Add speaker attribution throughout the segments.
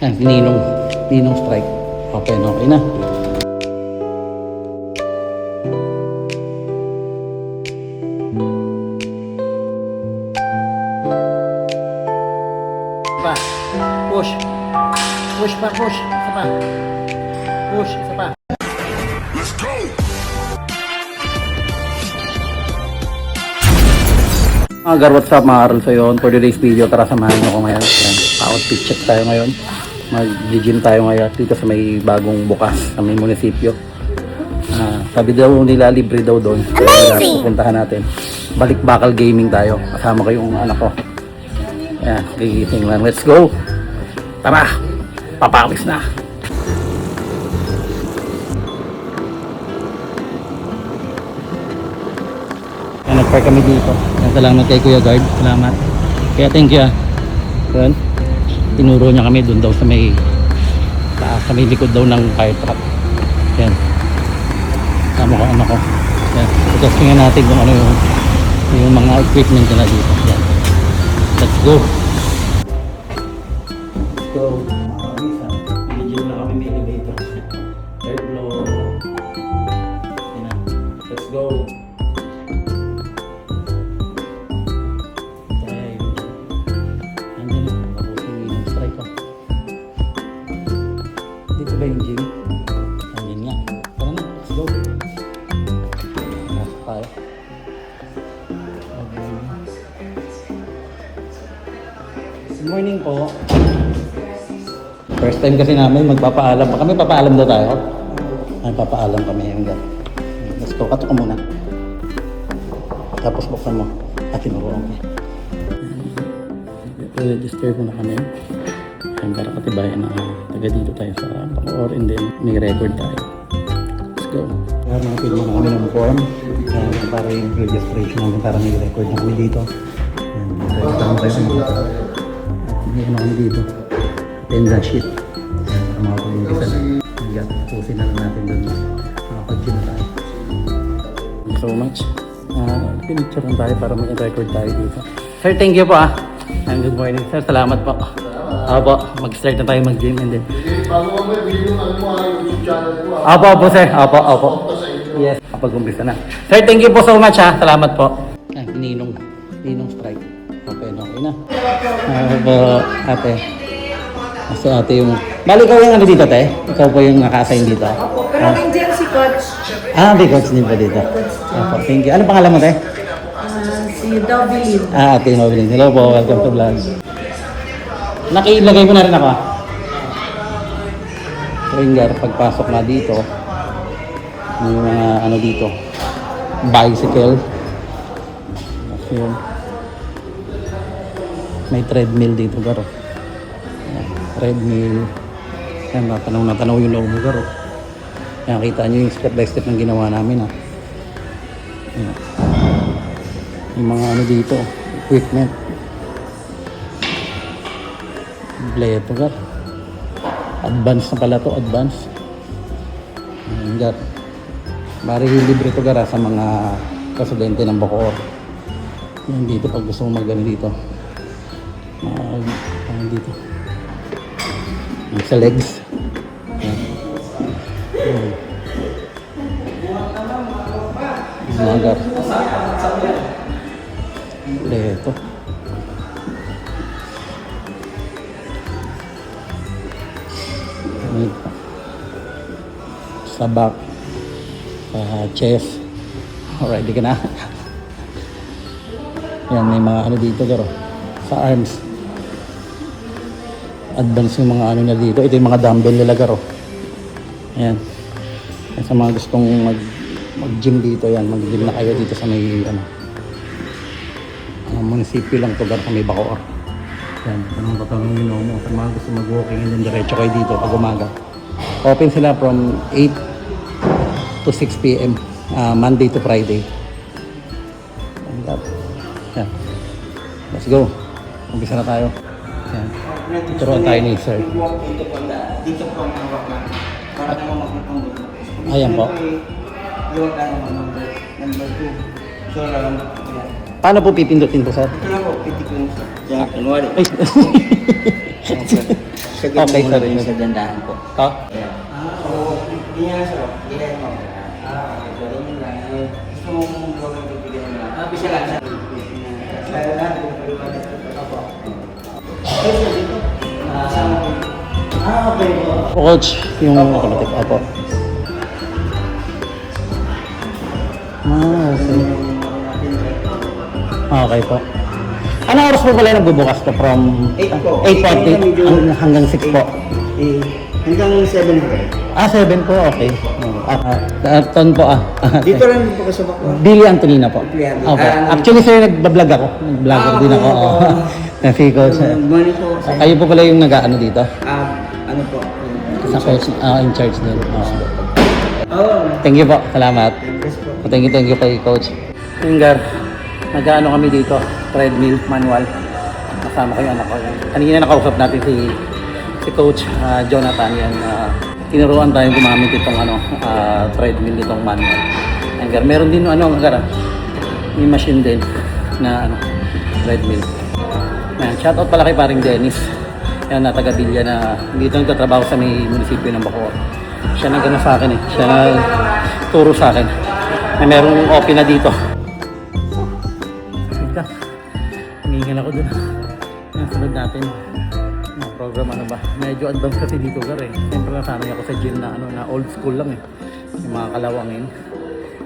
Speaker 1: Yan, Ninong strike. Okay na. Pa. Push. Push pa, push. Isa pa. Push, isa pa. Let's go! What's up mga Karl? So yun, for today's video, tara samahan nyo ko ngayon. Yan, outfit check tayo ngayon. Mag-gym tayo ngayon dito sa may bagong bukas sa may munisipyo. Sabi daw nila libre daw doon. Kaya pupuntahan natin. Balikbakal gaming tayo. Kasama ko yung anak ko. Yan, gigising lang. Let's go! Tara! Papakis na! Yan, nag-park kami dito. Yan, salamat kay Kuya Guard. Salamat. Kaya thank you. Yan. Tinuro niya kami doon daw sa may taas, sa may likod daw ng fire truck. Yan. Tama ko, ano ko. Yan. Testingan natin kung ano yung mga equipment nila dito. Yan. Let's go. Let's go. Gym na kami, may elevator. Third floor. Yan. Let's go. Dito ba yung gym? Ayun nga. Tara na, let's go. Masok tayo. Good morning po. First time kasi namin magpapaalam pa kami. Papaalam daw tayo. Ay, papaalam kami. Let's go. Kato ka muna. Tapos buksan mo. At tinuruan ko. Register ko na kami. Para katibayan na taga dito tayo sa Bacoor, and then may record tayo. Let's go. Kaya mga film na kami ng form para yung registration namin, para may record na kami dito. Tama tayo sa may ano kami dito, attendance sheet para makakulimpisa na pusin na lang natin doon, makapag-gym na tayo. Thank you so much. Pinicture lang tayo para may record tayo dito. Sir, thank you po and good morning sir, salamat po. Opo, mag-start na tayo mag-gym and then
Speaker 2: bago kami, video na mo ang YouTube channel ko.
Speaker 1: Opo sir, opo. Yes, kapag-umpisa na. Sir, thank you po so much Salamat po. Ay, Ninong strike. Okay na. Po, ate. Kasi ate yung... Bali, ikaw yung ano dito, te? Ikaw po yung naka-assign dito?
Speaker 3: Opo, pero nandiyan si Coach.
Speaker 1: May coach din po dito. Opo, thank you. Ano pangalan mo, te?
Speaker 3: Si Dobilin.
Speaker 1: Ate Nobilin. Hello po, welcome to vlog. Nakilagay mo na rin ako. Ringer, pagpasok na dito, may mga ano dito, bicycle. Yun. May treadmill dito, garo. Treadmill. Yan, natanaw yung loob mo, garo. Yan, kita nyo yung step by step ng ginawa namin, Yan. Yung mga ano dito, equipment. Bleto, gar. Advance na pala to, advance. Gar. Bari libre to, gar, sa mga kasidente ng Bacoor. Yan dito, pag gusto mo mag-ano dito. Dito. Sa legs. Yan. Gar. Bleto. Sa back, sa chest. Alright, di ka na. Yan, may mga ano dito, garo. Sa arms. Advance yung mga ano na dito. Ito yung mga dumbbell nila, garo. Yan. Yan, sa mga gustong mag-gym dito, yan. Mag-gym na kayo dito sa may munisipyo lang to, garo, sa may Bacoor. Yan, anong katanong mo sa mga gusto mag-walking, and then diretso kayo dito pag umaga. Open sila from 8 to 6 p.m. Monday to Friday. Yan. Let's go. Umpisa na tayo. Yan. Turuan tayo ni sir.
Speaker 4: Dito po ang hawak na. Para naman magpapanggulo.
Speaker 1: Ayan po.
Speaker 4: Luwag na naman number 2. So, lang.
Speaker 1: Paano po pipindutin po, sir?
Speaker 4: Ito na po, pitik lang sa. Diyan, kunwari.
Speaker 1: Ay, Okay, sorry.
Speaker 4: Sa gandahan po.
Speaker 1: To?
Speaker 4: Oo. Hindi nga sir. Hindi na mo. So yun lang. Gusto mong gawin bibigyan mo lang. Bisa lang siya. Kaya lahat yung paliwanag ko. Opo. Okay, sir, dito. Okay po.
Speaker 1: Coach, yung automatic. Opo. Okay. Okay po. Anong oras po pala yung nagbubukas to? From
Speaker 4: 8 po.
Speaker 1: 8:40 hanggang 6 po?
Speaker 4: Hanggang 7 po.
Speaker 1: 7 po, okay. Ton po
Speaker 4: Dito rin po kasi bako.
Speaker 1: Billy Antonina po.
Speaker 4: Billy Antonina.
Speaker 1: Okay. Actually sir, nagbablog ako. Nag-vlogger din ako. Kasi coach.
Speaker 4: Good morning po. Sir.
Speaker 1: Kayo po pala yung nag-ano dito?
Speaker 4: Ano po?
Speaker 1: Sa coach, in charge din.
Speaker 4: Oo.
Speaker 1: Thank you po. Salamat.
Speaker 4: Yes po.
Speaker 1: Thank you kay coach. Ingar, nag-ano kami dito, treadmill, manual. Kasama ko yung anak ko. Kanina nakausap natin si coach Jonathan yan. Tinuruan tayo gumamit itong treadmill, itong manual. Ingar, meron din may machine din na treadmill. Yan, shoutout pala kay paring Dennis. Yan, na taga Bilya na dito nagtatrabaho sa may munisipyo ng Bacoor. Siya nag sa akin siya turo sa akin na merong open na dito. Humingan ako dun. Yung sunod natin yung program medyo advanced kasi dito siyempre nasanay ako sa gym na old school lang yung mga kalawangin.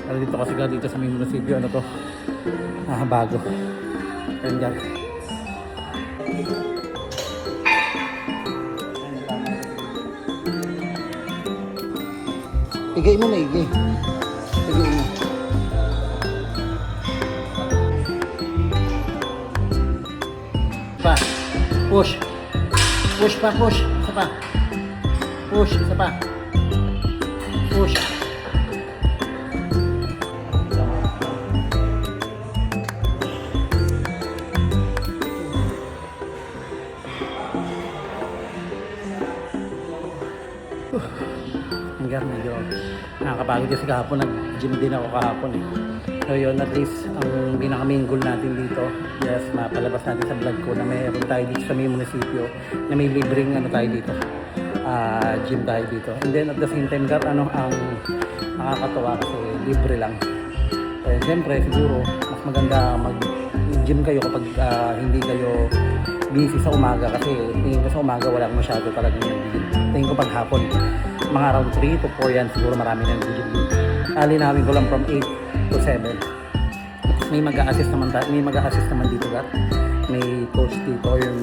Speaker 1: Pero dito kasi dito sa may munisipyo bago. Ayun guys. Igay mo na, igay. Igay mo. Pa. Push. Push pa, push. Isa pa. Push, isa pa. Push. Medyo nakakapagod kasi kahapon, nag-gym din ako kahapon So yun, at least ang pinaka-main goal natin dito, yes, mapalabas natin sa vlog ko na mayroon tayo dito sa may munisipyo na may libreng tayo dito, gym tayo dito. And then at the same time, ang nakakatawa kasi libre lang. Kaya siyempre siguro mas maganda mag-gym kayo kapag hindi kayo busy sa umaga, kasi tingin ko sa umaga wala masyado talagang nag-gym. Tingin ko pag hapon mga around 3 to 4 yan, siguro marami na nag-gym dito. Alinawin ko lang from 8 to 7. May mag-a-assist naman dito may coach dito yung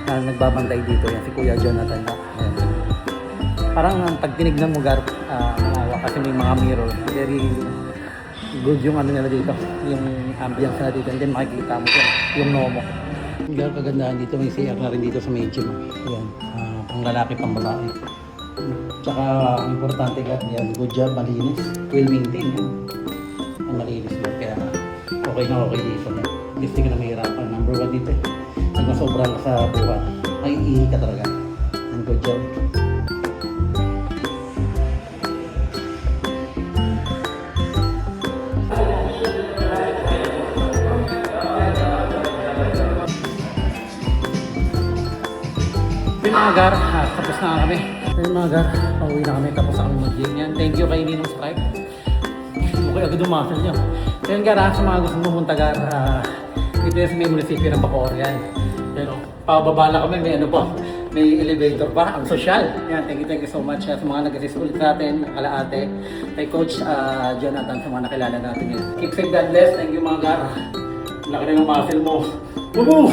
Speaker 1: nagbabantay dito yan, si Kuya Jonathan parang pag tinignan mo manawa kasi may mga mirror, very good yung nila dito, yung ambience na dito, and then makikita mo yung Nomo. Kagandahan dito, may CR na rin dito sa main gym. Yan, pang lalaki, pang babae. Tsaka ang importante yan, good job, malinis, well maintained. Ang malinis mo, kaya okay dito. At least hindi ka na mahirapan. Number 1 dito pag masobrang ka sa buhay, may ihi ka talaga. And good job. Mga gar, tapos na kami. Mga gar, pauwi na kami, tapos na kami mag-gym yan. Thank you kay Ninong Stripe. Okay, agad umasal niyo. Yan gar, sa mga gusto pumunta gar, dito yan sa may munisipyo ng Bacoor yan. Pababa na kami, may elevator pa, ang social. Yan, thank you so much sa mga nag-assist ulit sa atin, kalaate, kay Coach Jonathan, sa mga nakilala natin yan. Keep safe, God bless. Thank you mga gar. Laki na yung muscle mo. Woo!